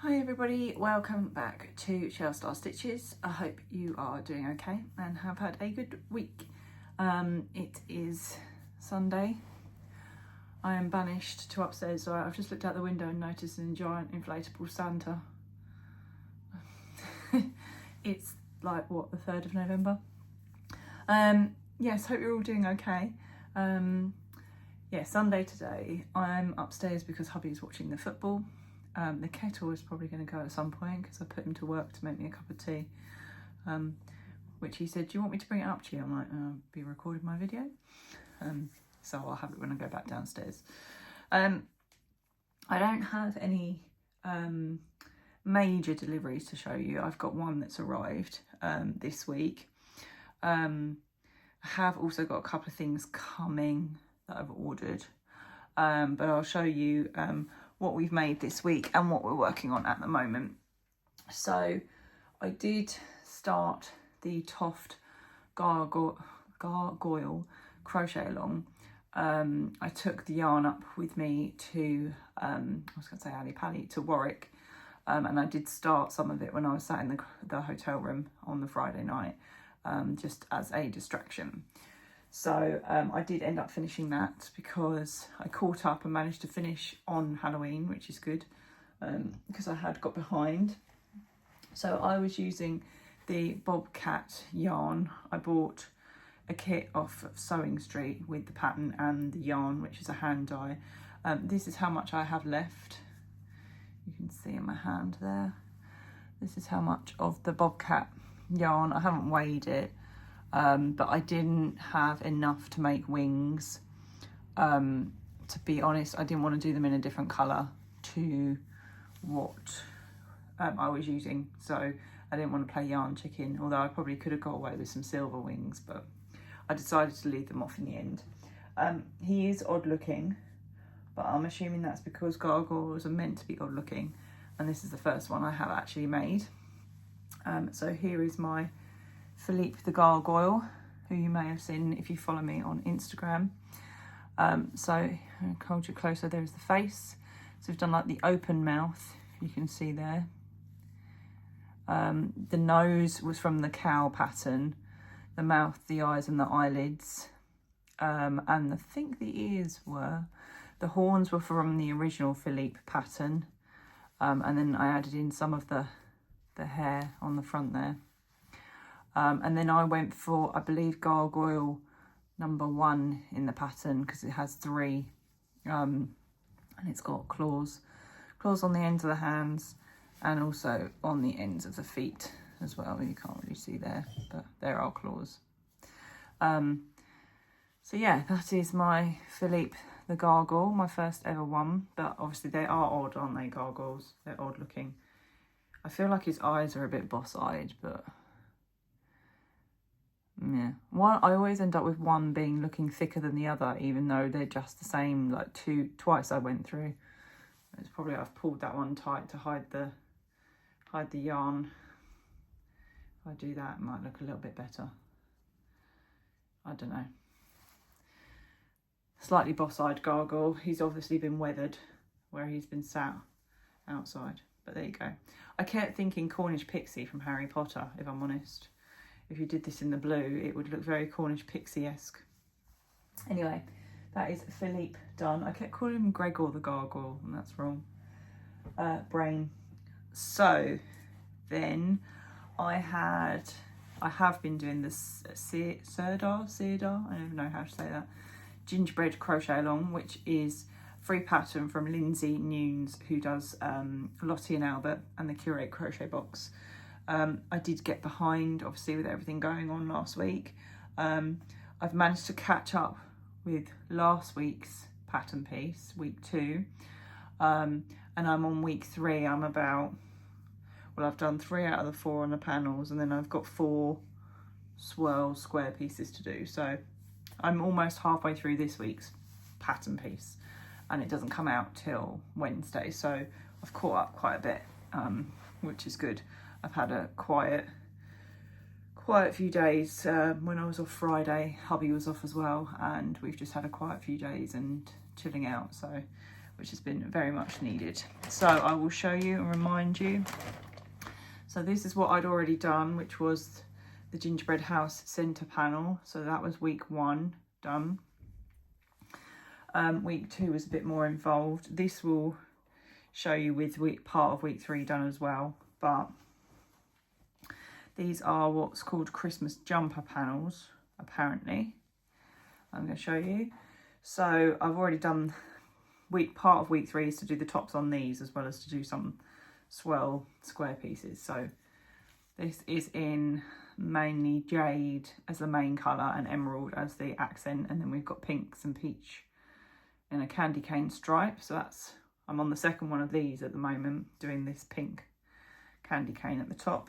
Hi everybody, welcome back to Sirdar Stitches. I hope you are doing okay and have had a good week. It is Sunday. I am banished to upstairs, so I've just looked out the window and noticed a giant inflatable Santa. It's like, what, the 3rd of November? Yes, hope you're all doing okay. Yeah, Sunday today. I'm upstairs because hubby is watching the football. The kettle is probably going to go at some point because I put him to work to make me a cup of tea, which he said, do you want me to bring it up to you? I'm like, I'll be recording my video, so I'll have it when I go back downstairs. I don't have any major deliveries to show you. I've got one that's arrived this week. I have also got a couple of things coming that I've ordered, but I'll show you what we've made this week and what we're working on at the moment. So I did start the Toft Gargoyle crochet along. I took the yarn up with me to, I was going to say Ali Pally, to Warwick, and I did start some of it when I was sat in the hotel room on the Friday night, just as a distraction. So I did end up finishing that because I caught up and managed to finish on Halloween, which is good, because I had got behind. So I was using the Bobcat yarn. I bought a kit off of Sewing Street with the pattern and the yarn, which is a hand dye. This is how much I have left. You can see in my hand there. This is how much of the Bobcat yarn. I haven't weighed it. But I didn't have enough to make wings. To be honest, I didn't want to do them in a different colour to what I was using. So I didn't want to play yarn chicken, although I probably could have got away with some silver wings, but I decided to leave them off in the end. He is odd looking, but I'm assuming that's because gargoyles are meant to be odd looking. And this is the first one I have actually made. So here is my Philippe the Gargoyle, who you may have seen if you follow me on Instagram. So I'll hold you closer. There's the face. So we've done like the open mouth, you can see there. The nose was from the CAL pattern, the mouth, the eyes and the eyelids, and I think the ears were. The horns were from the original Philippe pattern, and then I added in some of the hair on the front there. And then I went for, I believe, Gargoyle #1 in the pattern because it has 3, and it's got claws on the ends of the hands and also on the ends of the feet as well. You can't really see there, but there are claws. So yeah, that is my Philippe the Gargoyle, my first ever one. But obviously they are odd, aren't they, gargoyles? They're odd looking. I feel like his eyes are a bit boss-eyed, but yeah, I always end up with one being looking thicker than the other, even though they're just the same. Like twice I went through. It's probably I've pulled that one tight to hide the yarn. If I do that, it might look a little bit better. I don't know. Slightly boss-eyed gargoyle. He's obviously been weathered where he's been sat outside. But there you go. I kept thinking Cornish Pixie from Harry Potter, if I'm honest. If you did this in the blue, it would look very Cornish Pixie-esque. Anyway, that is Philippe done. I kept calling him Gregor the Gargoyle, and that's wrong. Brain. So, then I have been doing this Sirdar, I don't even know how to say that, Gingerbread Crochet Along, which is free pattern from Lindsay Nunes, who does Lottie and Albert and the Curate Crochet Box. I did get behind, obviously, with everything going on last week. I've managed to catch up with last week's pattern piece, week 2. And I'm on week 3. I'm about, well, I've done 3 out of the 4 on the panels, and then I've got 4 swirl square pieces to do. So I'm almost halfway through this week's pattern piece, and it doesn't come out till Wednesday. So I've caught up quite a bit, which is good. I've had a quiet few days. When I was off Friday, hubby was off as well, and we've just had a quiet few days and chilling out. So which has been very much needed. So I will show you and remind you. So this is what I'd already done, which was the gingerbread house centre panel. So that was week 1 done. Week 2 was a bit more involved. This will show you with part of week 3 done as well, but these are what's called Christmas jumper panels, apparently. I'm going to show you. So I've already done part of week 3 is to do the tops on these, as well as to do some swirl square pieces. So this is in mainly jade as the main colour and emerald as the accent, and then we've got pinks and peach in a candy cane stripe. So that's, I'm on the second one of these at the moment, doing this pink candy cane at the top.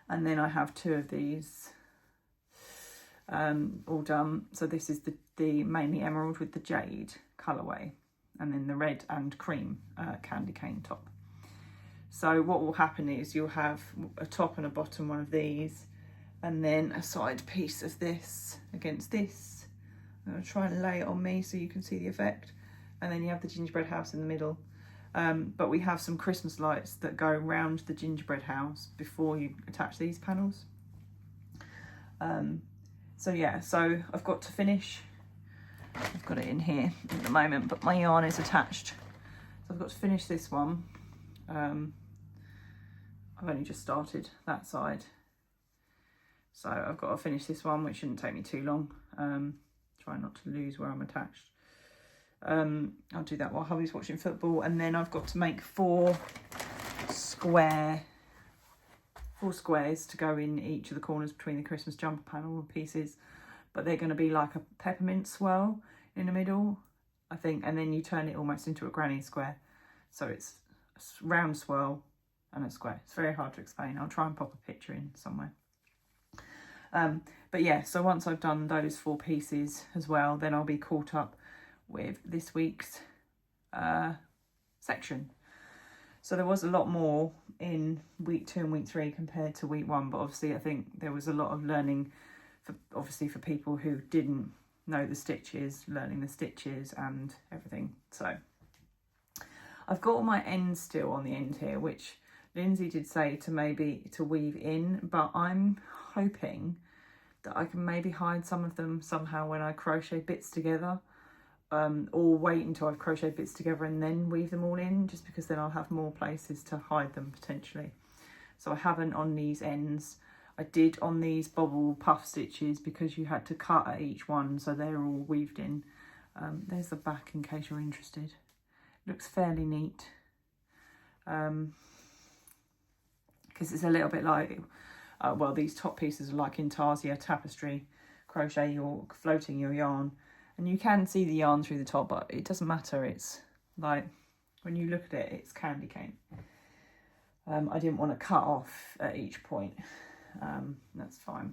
And then I have 2 of these all done. So this is the mainly emerald with the jade colourway, and then the red and cream candy cane top. So what will happen is you'll have a top and a bottom one of these, and then a side piece of this against this. I'm going to try and lay it on me so you can see the effect. And then you have the gingerbread house in the middle. But we have some Christmas lights that go around the gingerbread house before you attach these panels. So yeah, so I've got to finish. I've got it in here at the moment, but my yarn is attached. So I've got to finish this one. I've only just started that side. So I've got to finish this one, which shouldn't take me too long. Try not to lose where I'm attached. I'll do that while hubby's watching football, and then I've got to make 4 squares to go in each of the corners between the Christmas jumper panel pieces, but they're going to be like a peppermint swirl in the middle, I think, and then you turn it almost into a granny square. So it's a round swirl and a square. It's very hard to explain. I'll try and pop a picture in somewhere. But yeah, so once I've done those 4 pieces as well, then I'll be caught up with this week's section. So there was a lot more in week 2 and week 3 compared to week 1, but obviously I think there was a lot of learning for people who didn't know the stitches, learning the stitches and everything. So I've got all my ends still on the end here, which Lindsay did say to maybe to weave in, but I'm hoping that I can maybe hide some of them somehow when I crochet bits together. Or wait until I've crocheted bits together and then weave them all in, just because then I'll have more places to hide them potentially. So I haven't on these ends. I did on these bobble puff stitches because you had to cut at each one, so they're all weaved in. There's the back in case you're interested. Looks fairly neat. Because it's a little bit like, well, these top pieces are like intarsia tapestry crochet. You're floating your yarn. And you can see the yarn through the top, but it doesn't matter. It's like, when you look at it, it's candy cane. I didn't want to cut off at each point. That's fine.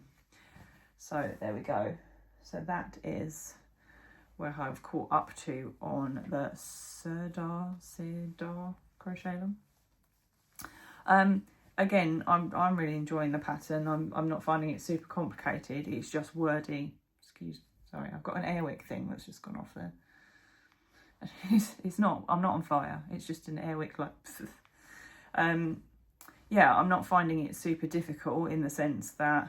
So there we go. So that is where I've caught up to on the Sirdar crochet along. Again, I'm really enjoying the pattern. I'm not finding it super complicated. It's just wordy. Sorry, I've got an airwick thing that's just gone off there. It's not, I'm not on fire. It's just an airwick like, yeah, I'm not finding it super difficult in the sense that,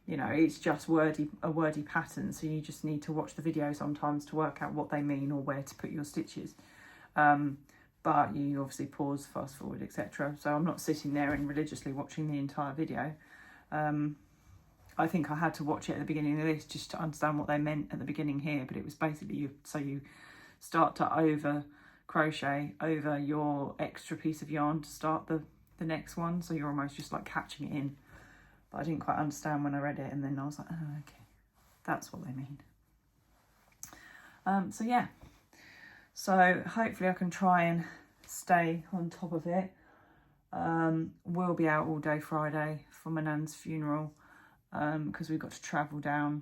you know, it's just a wordy pattern. So you just need to watch the video sometimes to work out what they mean or where to put your stitches. But you obviously pause, fast forward, etc. So I'm not sitting there and religiously watching the entire video. I think I had to watch it at the beginning of this just to understand what they meant at the beginning here, but it was basically you start to over crochet over your extra piece of yarn to start the next one, so you're almost just like catching it in. But I didn't quite understand when I read it, and then I was like, oh, okay, that's what they mean. So yeah, so hopefully I can try and stay on top of it. We'll be out all day Friday for my nan's funeral. Because we've got to travel down,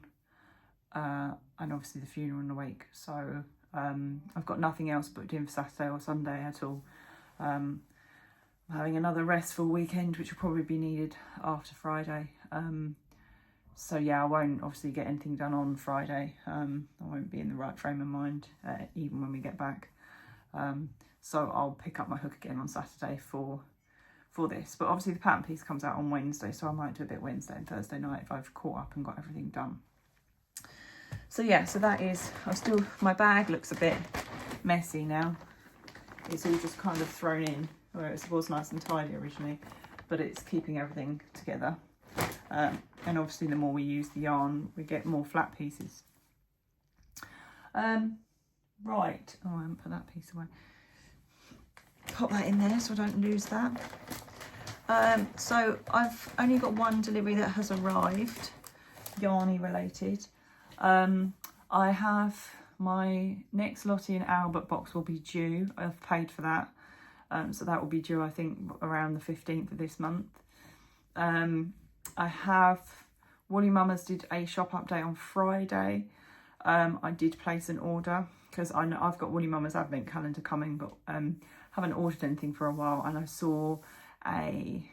and obviously the funeral and the wake. So I've got nothing else booked in for Saturday or Sunday at all. I'm having another restful weekend, which will probably be needed after Friday. So yeah, I won't obviously get anything done on Friday. I won't be in the right frame of mind even when we get back. So I'll pick up my hook again on Saturday for this. But obviously the pattern piece comes out on Wednesday, so I might do a bit Wednesday and Thursday night if I've caught up and got everything done. So yeah, so that is, my bag looks a bit messy now. It's all just kind of thrown in, where it was nice and tidy originally, but it's keeping everything together. And obviously the more we use the yarn, we get more flat pieces. Right, oh, I haven't put that piece away. Pop that in there so I don't lose that. So I've only got one delivery that has arrived, yarny related. I have my next Lottie and Albert box will be due. I've paid for that. So that will be due, I think, around the 15th of this month. I have Woolly Mamas did a shop update on Friday. I did place an order because I know I've got Woolly Mamas advent calendar coming, but haven't ordered anything for a while. And I saw it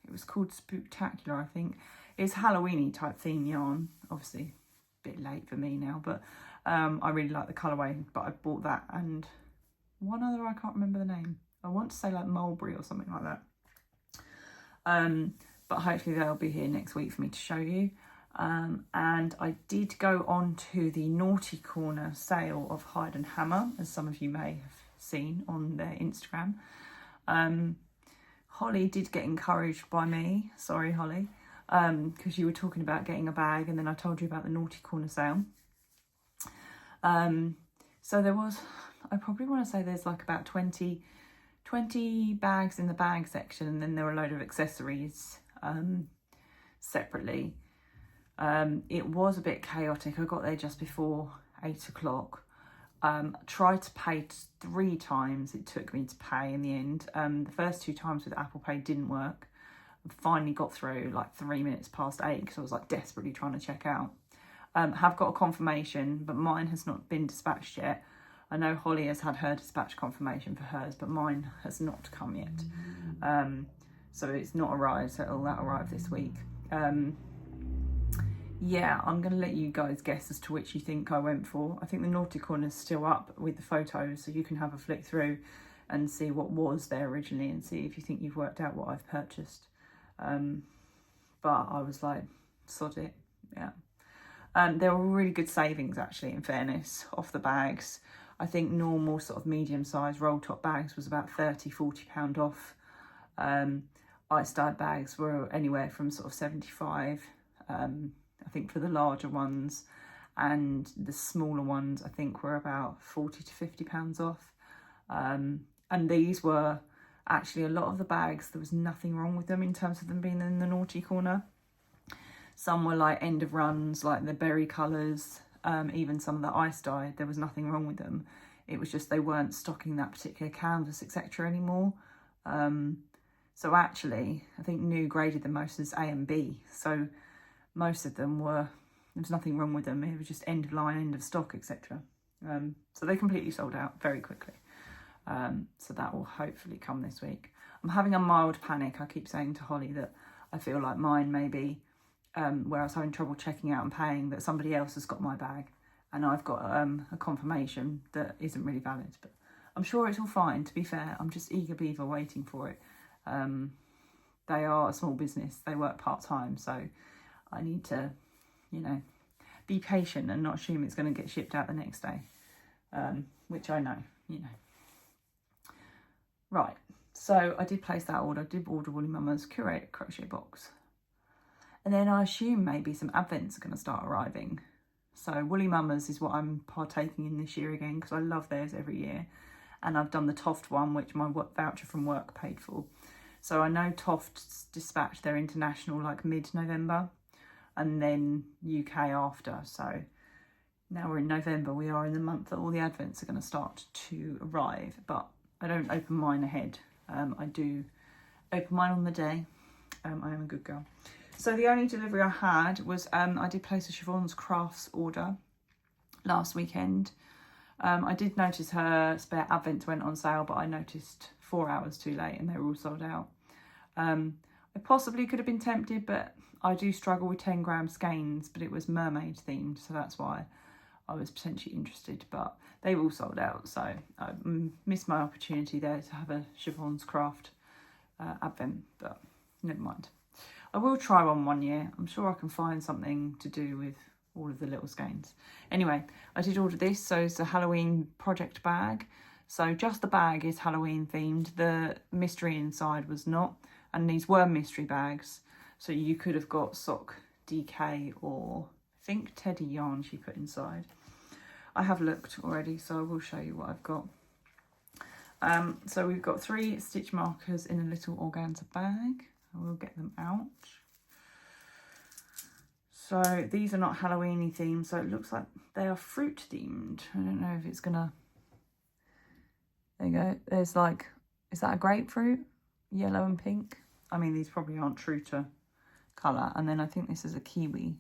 was called Spooktacular, I think. It's Halloweeny type theme yarn, obviously a bit late for me now, but I really like the colourway. But I bought that and one other, I can't remember the name. I want to say like Mulberry or something like that. But hopefully they'll be here next week for me to show you. And I did go on to the Naughty Corner sale of Hide and Hammer, as some of you may have seen on their Instagram. Holly did get encouraged by me, sorry Holly, because you were talking about getting a bag and then I told you about the Naughty Corner sale. So there was, I probably want to say there's like about 20 bags in the bag section, and then there were a load of accessories separately. It was a bit chaotic. I got there just before 8 o'clock. Tried to pay 3 times it took me to pay in the end. The first 2 times with Apple Pay didn't work. I finally got through like 3 minutes past 8 because I was like desperately trying to check out. Have got a confirmation, but mine has not been dispatched yet. I know Holly has had her dispatch confirmation for hers, but mine has not come yet. So it's not arrived, so that'll arrive this week. Yeah, I'm going to let you guys guess as to which you think I went for. I think the Naughty Corner is still up with the photos, so you can have a flick through and see what was there originally and see if you think you've worked out what I've purchased. But I was like, sod it, yeah. There were really good savings actually, in fairness, off the bags. I think normal sort of medium-sized roll-top bags was about £30–40 off. Ice-dyed bags were anywhere from sort of 75, I think for the larger ones, and the smaller ones I think were about £40–50 off. And these were actually a lot of the bags, there was nothing wrong with them in terms of them being in the Naughty Corner. Some were like end of runs, like the berry colours, even some of the ice dyed, there was nothing wrong with them. It was just they weren't stocking that particular canvas, etc. anymore. So actually, I think New graded the most as A and B. So most of them there was nothing wrong with them. It was just end of line, end of stock, etc. So they completely sold out very quickly. So that will hopefully come this week. I'm having a mild panic. I keep saying to Holly that I feel like mine maybe, where I was having trouble checking out and paying, that somebody else has got my bag and I've got a confirmation that isn't really valid. But I'm sure it's all fine, to be fair. I'm just eager beaver waiting for it. They are a small business. They work part-time, so I need to, you know, be patient and not assume it's going to get shipped out the next day, which I know, you know. Right, so I did place that order. I did order Woolly Mama's curated crochet box. And then I assume maybe some advents are going to start arriving. So Woolly Mamas is what I'm partaking in this year again, because I love theirs every year. And I've done the Toft one, which my voucher from work paid for. So I know Toft's dispatched their international like mid-November and then UK after. So now we're in November, we are in the month that all the advents are going to start to arrive. But I don't open mine ahead. I do open mine on the day. I am a good girl. So the only delivery I had was, I did place a Siobhans crafts order last weekend. I did notice her spare advents went on sale, but I noticed 4 hours too late and they were all sold out. I possibly could have been tempted, but I do struggle with 10-gram skeins, but it was mermaid themed, so that's why I was potentially interested, but they all sold out, so I missed my opportunity there to have a Siobhans craft advent, but never mind. I will try one year. I'm sure I can find something to do with all of the little skeins. Anyway, I did order this, so it's a Halloween project bag. So just the bag is Halloween themed. The mystery inside was not, and these were mystery bags. So you could have got sock DK or I think teddy yarn she put inside. I have looked already, so I will show you what I've got. So we've got 3 stitch markers in a little organza bag. I will get them out. So these are not Halloween-y themed, so it looks like they are fruit themed. I don't know if it's gonna, there you go. There's like, is that a grapefruit? Yellow and pink. I mean, these probably aren't true to colour. And then I think this is a kiwi.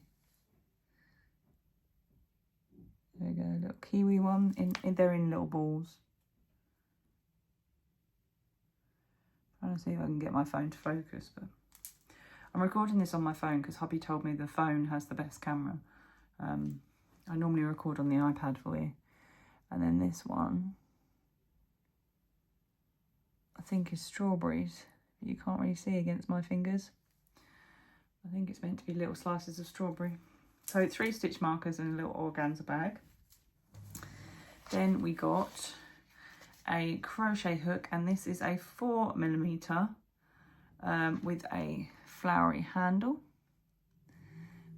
There you go, little kiwi one. They're in little balls. Trying to see if I can get my phone to focus, but I'm recording this on my phone because hubby told me the phone has the best camera. I normally record on the iPad for you. And then this one, I think is strawberries. You can't really see against my fingers. I think it's meant to be little slices of strawberry. So 3 stitch markers in a little organza bag. Then we got a crochet hook, and this is a 4mm with a flowery handle.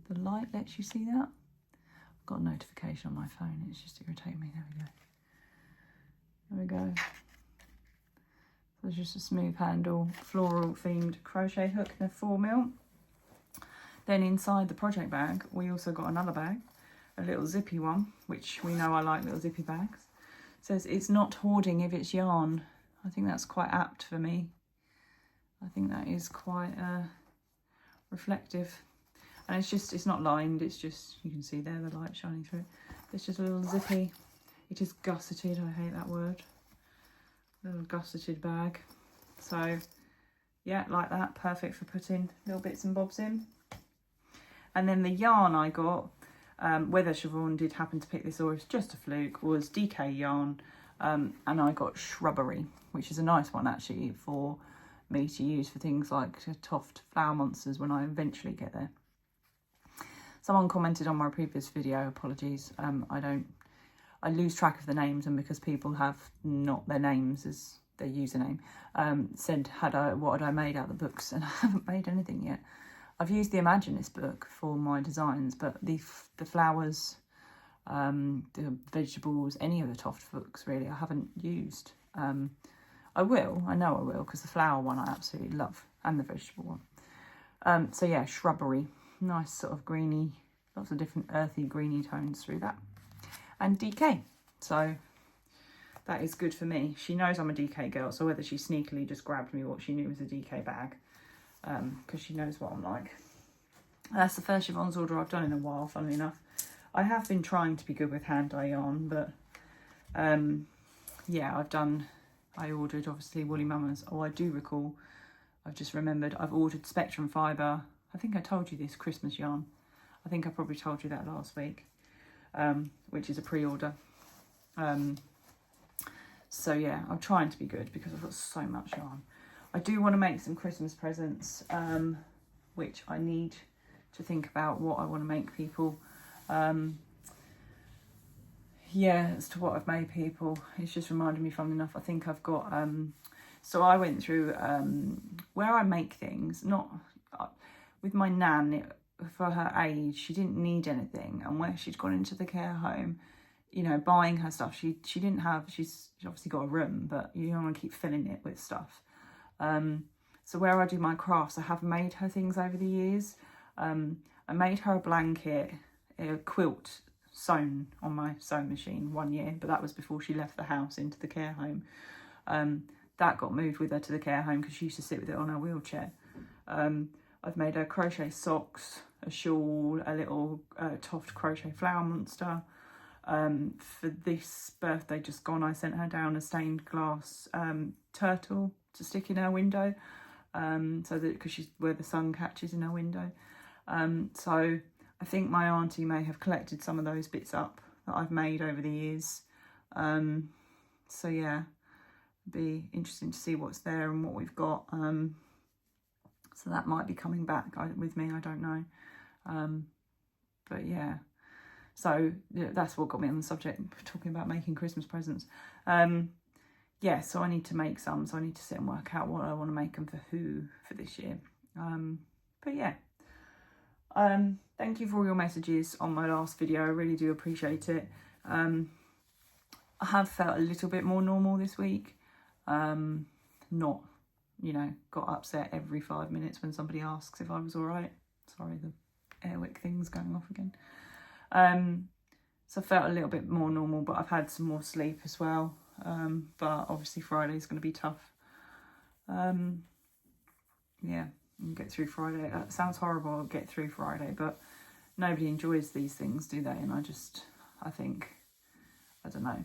The light lets you see that. I've got a notification on my phone, it's just irritating me. There we go. There we go. So it's just a smooth handle, floral themed crochet hook and a 4mm. Then inside the project bag, we also got another bag, a little zippy one, which we know I like little zippy bags. It says it's not hoarding if it's yarn. I think that's quite apt for me. I think that is quite reflective. And it's not lined, it's just, you can see there the light shining through. It's just a little zippy. It is gusseted, I hate that word. Little gusseted bag. So yeah, like that, perfect for putting little bits and bobs in. And then the yarn I got, whether Siobhan did happen to pick this or it's just a fluke, was DK yarn, and I got Shrubbery, which is a nice one actually for me to use for things like Toft Flower Monsters when I eventually get there. Someone commented on my previous video, apologies, I lose track of the names, and because people have not their names as their username, said what had I made out of the books, and I haven't made anything yet. I've used the Imaginist book for my designs, but the flowers, the vegetables, any of the Toft books really, I haven't used. I know I will, because the flower one I absolutely love, and the vegetable one. So yeah, Shrubbery, nice sort of greeny, lots of different earthy greeny tones through that. And DK, so that is good for me. She knows I'm a DK girl, so whether she sneakily just grabbed me what she knew was a DK bag, because she knows what I'm like. And that's the first Siobhans order I've done in a while, funnily enough. I have been trying to be good with hand dye yarn, but yeah, I ordered obviously Woolly Mamas. Oh, I do recall, I've just remembered, I've ordered Spectrum Fibre. I think I told you this, Christmas yarn. I think I probably told you that last week, which is a pre-order. So yeah, I'm trying to be good because I've got so much yarn. I do want to make some Christmas presents, which I need to think about what I want to make people. Yeah, as to what I've made people, it's just reminded me, funnily enough, I think I've got, so I went through where I make things, not with my nan, for her age, she didn't need anything, and where she'd gone into the care home, you know, buying her stuff, she didn't have, she's obviously got a room, but you don't want to keep filling it with stuff. So where I do my crafts, I have made her things over the years. I made her a blanket, a quilt sewn on my sewing machine 1 year, but that was before she left the house into the care home. That got moved with her to the care home because she used to sit with it on her wheelchair. I've made her crochet socks, a shawl, a little Toft crochet flower monster. For this birthday just gone, I sent her down a stained glass turtle to stick in her window, so that, because she's where the sun catches in her window. So I think my auntie may have collected some of those bits up that I've made over the years. So yeah, be interesting to see what's there and what we've got. So that might be coming back with me, I don't know. But yeah, so that's what got me on the subject, talking about making Christmas presents. Yeah, so I need to make some, so I need to sit and work out what I want to make them for who for this year. But yeah, thank you for all your messages on my last video. I really do appreciate it. I have felt a little bit more normal this week. Not, you know, got upset every 5 minutes when somebody asks if I was all right. Sorry, the Airwick thing's going off again. So I felt a little bit more normal, but I've had some more sleep as well. But obviously Friday's going to be tough. Yeah, and get through Friday. It sounds horrible, get through Friday, but nobody enjoys these things, do they? And I think, I don't know,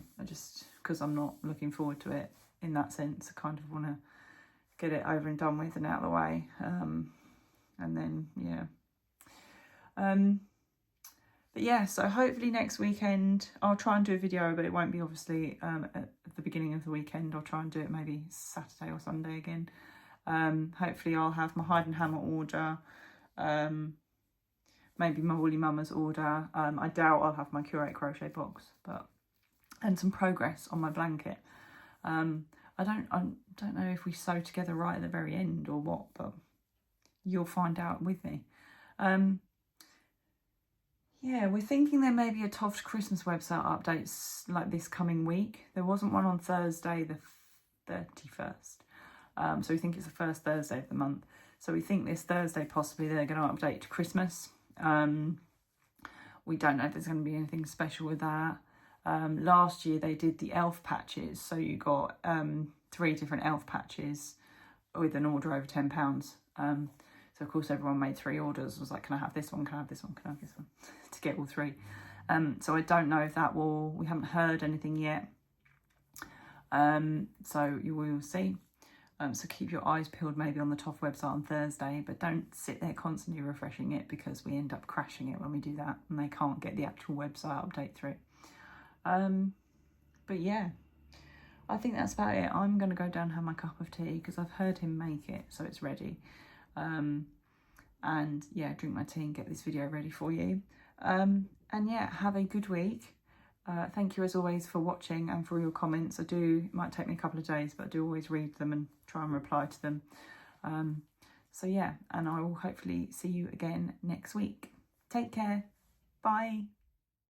because I'm not looking forward to it in that sense, I kind of want to get it over and done with and out of the way. And then, yeah. But yeah, so hopefully next weekend I'll try and do a video, but it won't be obviously at the beginning of the weekend. I'll try and do it maybe Saturday or Sunday again. Hopefully I'll have my hide and hammer order, maybe my Woolly Mama's order. I doubt I'll have my Curate crochet box, and some progress on my blanket. I don't know if we sew together right at the very end or what, but you'll find out with me. Yeah, we're thinking there may be a Toft Christmas website updates like this coming week. There wasn't one on Thursday the 31st. So we think it's the first Thursday of the month. So we think this Thursday possibly they're going to update to Christmas. We don't know if there's going to be anything special with that. Last year they did the elf patches. So you got 3 different elf patches with an order over £10. So of course everyone made 3 orders. I was like, can I have this one? Can I have this one? Can I have this one? To get all 3. So I don't know if that will, we haven't heard anything yet. So you will see. So keep your eyes peeled maybe on the Toft website on Thursday, but don't sit there constantly refreshing it because we end up crashing it when we do that and they can't get the actual website update through. But yeah, I think that's about it. I'm going to go down and have my cup of tea because I've heard him make it, so it's ready. And yeah, drink my tea and get this video ready for you. And yeah, have a good week. Thank you as always for watching and for your comments. It might take me a couple of days, but I do always read them and try and reply to them. So yeah, and I will hopefully see you again next week. Take care. Bye.